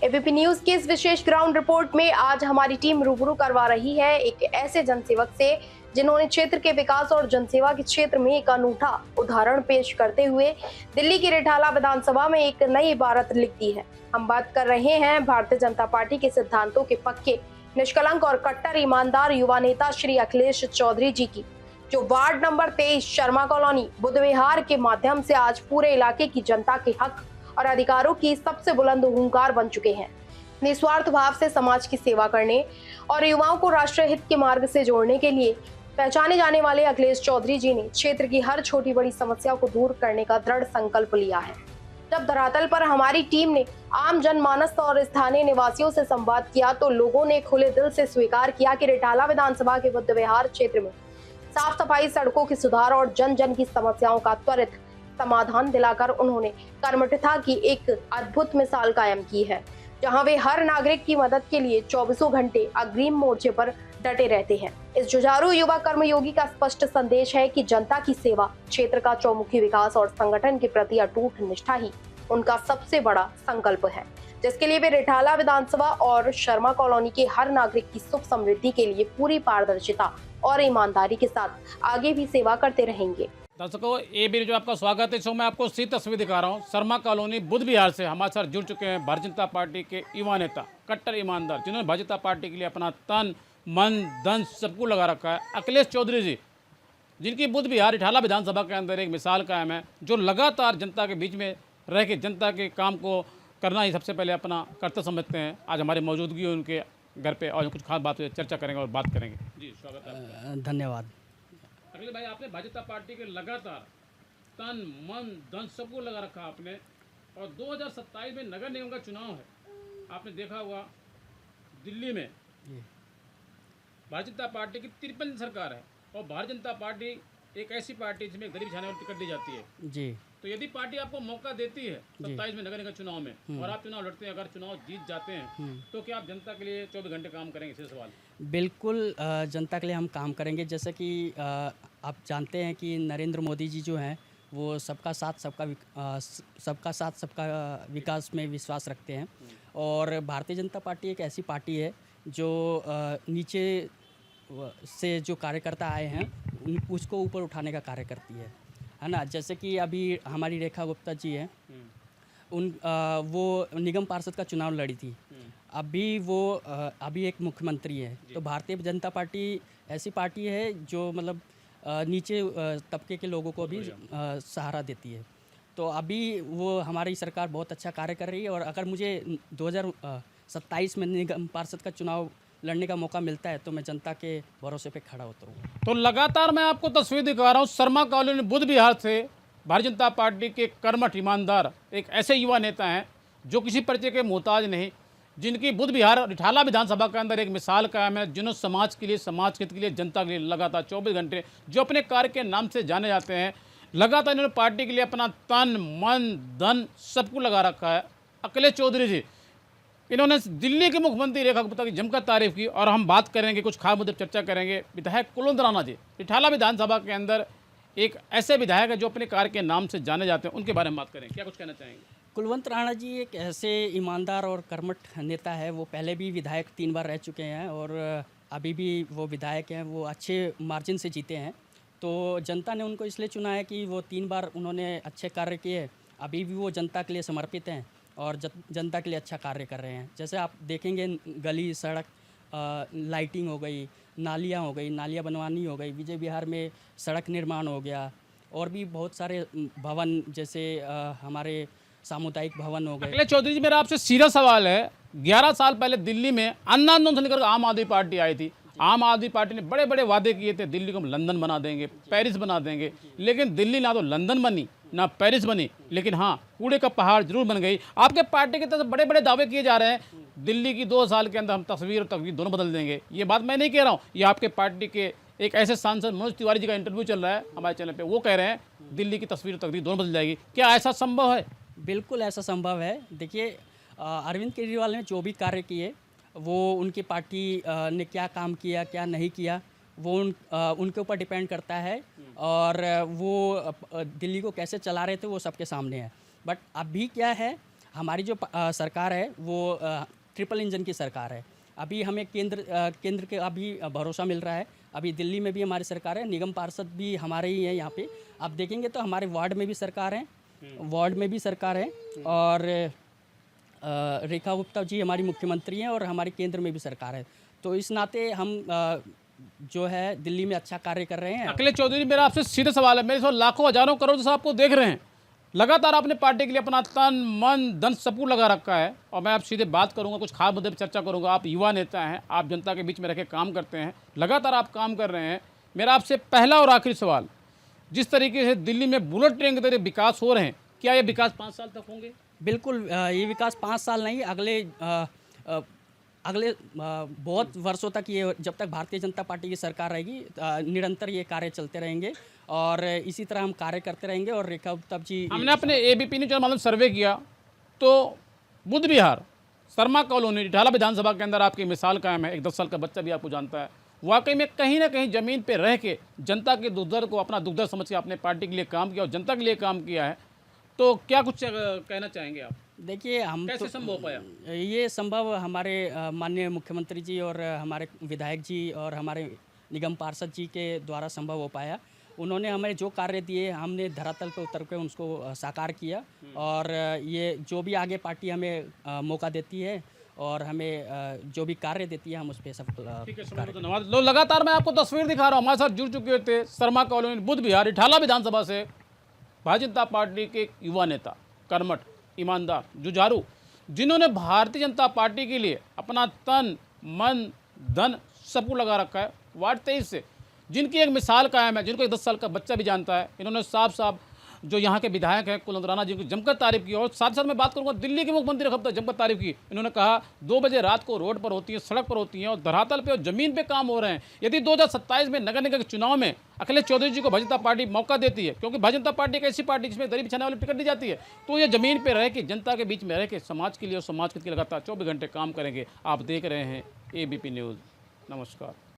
ABP news की इस विशेष ground report में आज हमारी टीम रूबरू करवा रही है एक ऐसे जनसेवक से जिन्होंने क्षेत्र के विकास और जनसेवा के क्षेत्र में एक अनूठा उदाहरण पेश करते हुए दिल्ली की रिठाला विधानसभा में एक नई इबारत लिख दी है। हम बात कर रहे हैं भारतीय जनता पार्टी के सिद्धांतों के पक्के, निष्कलंक और कट्टर ईमानदार युवा नेता श्री अखिलेश चौधरी जी की, जो ward number 23 Sharma colony Buddh Vihar के माध्यम से आज पूरे इलाके की जनता के हक और अधिकारों की सबसे बुलंद हुंकार बन चुके हैं। निस्वार्थ भाव से समाज की सेवा करने और युवाओं को राष्ट्रीय हित के मार्ग से जोड़ने के लिए पहचाने जाने वाले अखिलेश चौधरी जी ने क्षेत्र की हर छोटी बड़ी समस्या को दूर करने का दृढ़ संकल्प लिया है। जब धरातल पर हमारी टीम ने आम जनमानस और स्थानीय निवासियों से संवाद किया तो लोगों ने खुले दिल से स्वीकार किया कि रिठाला विधानसभा के बुद्ध विहार क्षेत्र में साफ सफाई, सड़कों की सुधार और जन जन की समस्याओं का त्वरित समाधान दिलाकर उन्होंने कर्मठता की एक अद्भुत मिसाल कायम की है, जहां वे हर नागरिक की मदद के लिए 24 घंटे अग्रिम मोर्चे पर डटे रहते हैं। इस जुझारू युवा कर्मयोगी का स्पष्ट संदेश है कि जनता की सेवा, क्षेत्र का चौमुखी विकास और संगठन के प्रति अटूट निष्ठा ही उनका सबसे बड़ा संकल्प है, जिसके लिए वे रिठाला विधानसभा और शर्मा कॉलोनी के हर नागरिक की सुख समृद्धि के लिए पूरी पारदर्शिता और ईमानदारी के साथ आगे भी सेवा करते रहेंगे। दर्शकों, ये भी जो आपका स्वागत है। सो मैं आपको सीधी तस्वीर दिखा रहा हूँ शर्मा कॉलोनी बुद्ध विहार से। हमारे साथ जुड़ चुके हैं भारतीय जनता पार्टी के युवा नेता, कट्टर ईमानदार, जिन्होंने भारतीय जनता पार्टी के लिए अपना तन मन धन सबको लगा रखा है, अखिलेश चौधरी जी, जिनकी बुद्ध विहार रिठाला विधानसभा के अंदर एक मिसाल कायम है, जो लगातार जनता के बीच में रह के जनता के काम को करना ही सबसे पहले अपना कर्तव्य समझते हैं। आज हमारी मौजूदगी है उनके घर पे और कुछ खास बात चर्चा करेंगे और बात करेंगे। जी स्वागत है। धन्यवाद। अखिलेश भाई, आपने भारतीय जनता पार्टी के लगातार तन मन धन सबको लगा रखा आपने, और 2027 में नगर निगम का चुनाव है। आपने देखा होगा दिल्ली में भारतीय जनता पार्टी की 53 सरकार है, और भारतीय जनता पार्टी एक ऐसी पार्टी जिसमें गरीब छाने वाली टिकट दी जाती है। जी। तो यदि पार्टी आपको मौका देती है 27 में नगर निगम चुनाव में और आप चुनाव लड़ते हैं, अगर चुनाव जीत जाते हैं, तो क्या आप जनता के लिए 24 घंटे काम करेंगे? इसे सवाल। बिल्कुल, जनता के लिए हम काम करेंगे। जैसे कि आप जानते हैं कि नरेंद्र मोदी जी जो हैं वो सबका साथ सबका विकास में विश्वास रखते हैं, और भारतीय जनता पार्टी एक ऐसी पार्टी है जो नीचे से जो कार्यकर्ता आए हैं उसको ऊपर उठाने का कार्य करती है ना। जैसे कि अभी हमारी रेखा गुप्ता जी हैं, वो निगम पार्षद का चुनाव लड़ी थी, अभी एक मुख्यमंत्री है। तो भारतीय जनता पार्टी ऐसी पार्टी है जो मतलब नीचे तबके के लोगों को भी सहारा देती है। तो अभी वो हमारी सरकार बहुत अच्छा कार्य कर रही है, और अगर मुझे 2027 में निगम पार्षद का चुनाव लड़ने का मौका मिलता है तो मैं जनता के भरोसे पे खड़ा उतरूँगा। तो लगातार मैं आपको तस्वीर दिखा रहा हूँ शर्मा कॉलोनी बुद्ध विहार से। भारतीय जनता पार्टी के कर्मठ ईमानदार एक ऐसे युवा नेता हैं जो किसी परिचय के मोहताज नहीं, जिनकी बुद्ध विहार रिठाला विधानसभा के अंदर एक मिसाल कायम है, जिन्होंने समाज के लिए, समाज हित के लिए, जनता के लिए लगातार 24 घंटे जो अपने कार्य के नाम से जाने जाते हैं, लगातार इन्होंने पार्टी के लिए अपना तन मन धन सबको लगा रखा है। अखिलेश चौधरी जी, इन्होंने दिल्ली के मुख्यमंत्री रेखा गुप्ता की जमकर तारीफ की, और हम बात करेंगे, कुछ खास मुद्दे चर्चा करेंगे। विधायक कुलवंत राणा जी, रिठाला विधानसभा के अंदर एक ऐसे विधायक है जो अपने कार्य के नाम से जाने जाते हैं, उनके बारे में बात करें, क्या कुछ कहना चाहेंगे? कुलवंत राणा जी एक ऐसे ईमानदार और कर्मठ नेता है। वो पहले भी विधायक 3 बार रह चुके हैं, और अभी भी वो विधायक हैं। वो अच्छे मार्जिन से जीते हैं, तो जनता ने उनको इसलिए चुना है कि वो 3 बार उन्होंने अच्छे कार्य किए। अभी भी वो जनता के लिए समर्पित हैं और जनता के लिए अच्छा कार्य कर रहे हैं। जैसे आप देखेंगे, गली सड़क, लाइटिंग हो गई, नालियाँ हो गई, नालियाँ बनवानी हो गई, विजय विहार में सड़क निर्माण हो गया, और भी बहुत सारे भवन, जैसे हमारे सामुदायिक भवन हो गए। अखिलेश चौधरी जी, मेरा आपसे सीधा सवाल है, 11 साल पहले दिल्ली में अन्ना आंदोलन से लेकर आम आदमी पार्टी आई थी। आम आदमी पार्टी ने बड़े बड़े वादे किए थे, दिल्ली को हम लंदन बना देंगे, पेरिस बना देंगे, लेकिन दिल्ली ना तो लंदन बनी ना पेरिस बनी, लेकिन हाँ, कूड़े का पहाड़ जरूर बन गई। आपके पार्टी की तरफ से बड़े बड़े दावे किए जा रहे हैं, दिल्ली की 2 साल के अंदर हम तस्वीर और तकदीर दोनों बदल देंगे। ये बात मैं नहीं कह रहा हूँ, ये आपके पार्टी के एक ऐसे सांसद मनोज तिवारी जी का इंटरव्यू चल रहा है हमारे चैनल पे, वो कह रहे हैं दिल्ली की तस्वीर और तकदीर दोनों बदल जाएगी। क्या ऐसा संभव है? बिल्कुल ऐसा संभव है। देखिए, अरविंद केजरीवाल ने जो भी कार्य किए, वो उनकी पार्टी ने क्या काम किया, क्या नहीं किया, वो उनके ऊपर डिपेंड करता है, और वो दिल्ली को कैसे चला रहे थे वो सबके सामने है। बट अभी क्या है, हमारी जो सरकार है वो ट्रिपल इंजन की सरकार है। अभी हमें केंद्र के अभी भरोसा मिल रहा है। अभी दिल्ली में भी हमारी सरकार है, निगम पार्षद भी हमारे ही हैं यहाँ पे। आप देखेंगे तो हमारे वार्ड में भी सरकार है, और रेखा गुप्ता जी हमारी मुख्यमंत्री हैं और हमारे केंद्र में भी सरकार है। तो इस नाते हम जो है दिल्ली में अच्छा कार्य कर रहे हैं। अखिलेश चौधरी, मेरा आपसे सीधा सवाल है, मेरे सौ लाखों हजारों करोड़ जैसा आपको देख रहे हैं, लगातार आपने पार्टी के लिए अपना तन मन धन सब कुछ लगा रखा है। और मैं आप सीधे बात करूंगा, कुछ खास मुद्दे पर चर्चा करूंगा। आप युवा नेता हैं, आप जनता के बीच में रह के काम करते हैं, लगातार आप काम कर रहे हैं। मेरा आपसे पहला और आखिरी सवाल, जिस तरीके से दिल्ली में बुलेट ट्रेन के तरीके विकास हो रहे हैं, क्या ये विकास 5 साल तक होंगे? बिल्कुल, ये विकास 5 साल नहीं, अगले बहुत वर्षों तक, ये जब तक भारतीय जनता पार्टी की सरकार रहेगी, निरंतर ये कार्य चलते रहेंगे और इसी तरह हम कार्य करते रहेंगे। और रेखा गुप्ता जी, हमने अपने एबीपी न्यूज मालूम सर्वे किया तो बुध विहार, शर्मा कॉलोनी, रिठाला विधानसभा के अंदर आपकी मिसाल कायम है। एक 10 साल का बच्चा भी आपको जानता है। वाकई में कहीं ना कहीं ज़मीन पे रह के जनता के दुख दर्द को अपना दुख दर्द समझ के आपने पार्टी के लिए काम किया और जनता के लिए काम किया है। तो क्या कुछ कहना चाहेंगे आप? देखिए, हम कैसे संभव हो पाया? ये संभव हमारे माननीय मुख्यमंत्री जी और हमारे विधायक जी और हमारे निगम पार्षद जी के द्वारा संभव हो पाया। उन्होंने हमें जो कार्य दिए, हमने धरातल पर उतर के उसको साकार किया। और ये जो भी आगे पार्टी हमें मौका देती है और हमें जो भी कार्य देती है, हम उस पर सब ठीक है, धन्यवाद। लो, लगातार मैं आपको तस्वीर दिखा रहा हूँ, हमारे साथ जुड़ चुके थे शर्मा कॉलोनी, बुध विहार, रिठाला विधानसभा से भारतीय जनता पार्टी के युवा नेता, कर्मठ, ईमानदार, जुझारू, जिन्होंने भारतीय जनता पार्टी के लिए अपना तन मन धन सब कुछ लगा रखा है। वार्ड 23 से जिनकी एक मिसाल कायम है, जिनको एक 10 साल का बच्चा भी जानता है। इन्होंने साफ साफ जो यहाँ के विधायक हैं कुलवंत राणा जी की जमकर तारीफ की। और साथ साथ मैं बात करूँगा दिल्ली के मुख्यमंत्री रखता जमकर तारीफ की। इन्होंने कहा 2 बजे रात को रोड पर होती है, सड़क पर होती हैं और धरातल पे और जमीन पे काम हो रहे हैं। यदि 2027 में नगर निगम के चुनाव में अखिलेश चौधरी जी को भारतीय जनता पार्टी मौका देती है, क्योंकि भारतीय जनता पार्टी एक ऐसी पार्टी जिसमें दरी बिछाने वाली टिकट दी जाती है, तो ये जमीन पर रह के जनता के बीच में रह के समाज के लिए और समाज के लिए लगातार 24 घंटे काम करेंगे। आप देख रहे हैं एबीपी न्यूज़। नमस्कार।